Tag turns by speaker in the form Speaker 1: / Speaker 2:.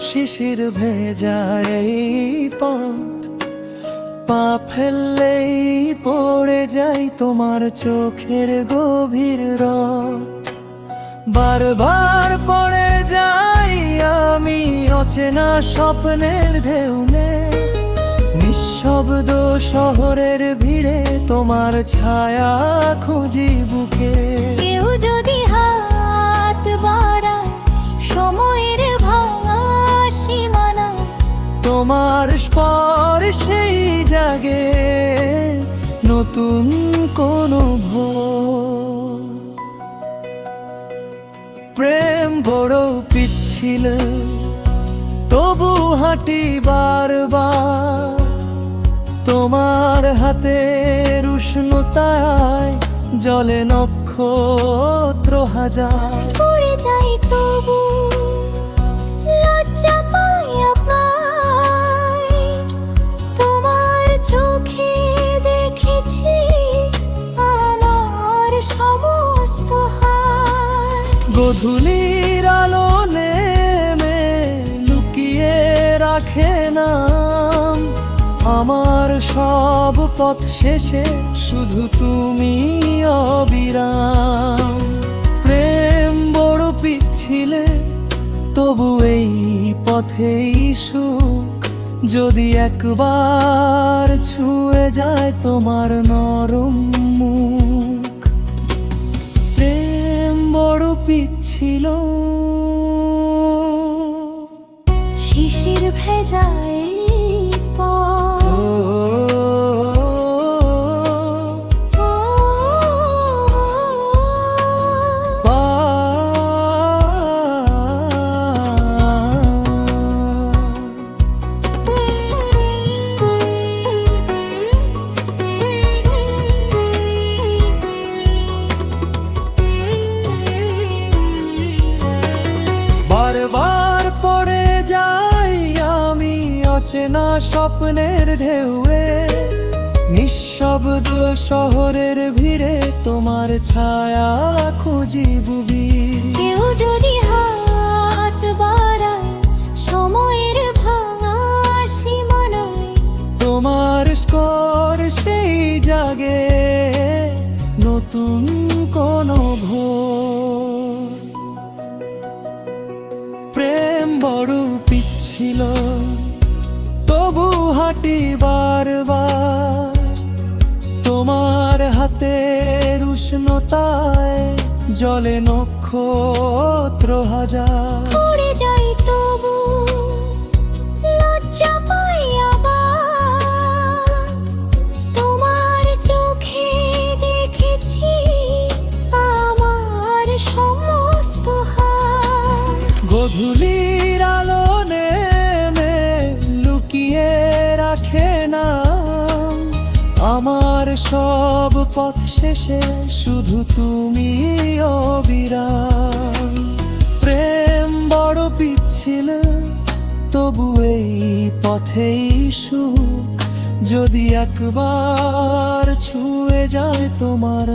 Speaker 1: শিশির ভেজা এই পথ, পা ফেললেই পড়ে যাই তোমার চোখের গভীর রথ। বারবার পড়ে যাই আমি অচেনা স্বপ্নের ঢেউনে, নিঃশব্দ শহরের ভিড়ে তোমার ছায়া খুঁজি বুকে।
Speaker 2: কেউ যদি হাত বাড়ায় সময়ের ভাঙা সীমানা,
Speaker 1: তোমার স্পর্শেই জাগে নতুন কোনো ভোর। প্রেম বড় পিচ্ছিল তবু হাঁটি বারবার, তোমার হাতের উষ্ণতায় জলে নক্ষত্র হাজার।
Speaker 2: পড়ে যাই তবু লজ্জা পাইয়া পাই, তোমার চোখে দেখেছি আমার সমস্ত হার।
Speaker 1: গধূলির আলো নেমে লুকিয়ে রাখে নাম, আমার সব পথ শেষে শুধু তুমি অবিরাম। প্রেম বড় পিচ্ছিলে তবু এই পথেই সুখ, যদি একবার ছুঁয়ে যায় তোমার নরম মুখ। প্রেম বড় পিচ্ছিল,
Speaker 2: শিশির ভেজা এই পথ,
Speaker 1: বারবার পড়ে যাই আমি অচেনা স্বপ্নের ঢেউয়ে, নিঃশব্দ শহরের ভিড়ে তোমার ছায়া খুঁজি বুবি।
Speaker 2: কেউ যদি হাত বাড়ায় সময়ের ভাঙা সীমানায়,
Speaker 1: তোমার স্পর্শেই জাগে নতুন কোনো ভোর। প্রেম বড় পিচ্ছিল তবু হাঁটি বারবার, তোমার হাতের উষ্ণতায় জলে নক্ষত্র হাজার।
Speaker 2: পড়ে যাই তবু লজ্জা পাইয়া পাই, তোমার চোখে দেখেছি আমার সমস্ত হার।
Speaker 1: গধূলির আলো নেমে লুকিয়ে রাখে নাম, আমার সব পথ শেষে শুধু তুমি অবিরাম। প্রেম বড় পিচ্ছিল তবু এই পথেই সুখ, যদি একবার ছুঁয়ে যায় তোমার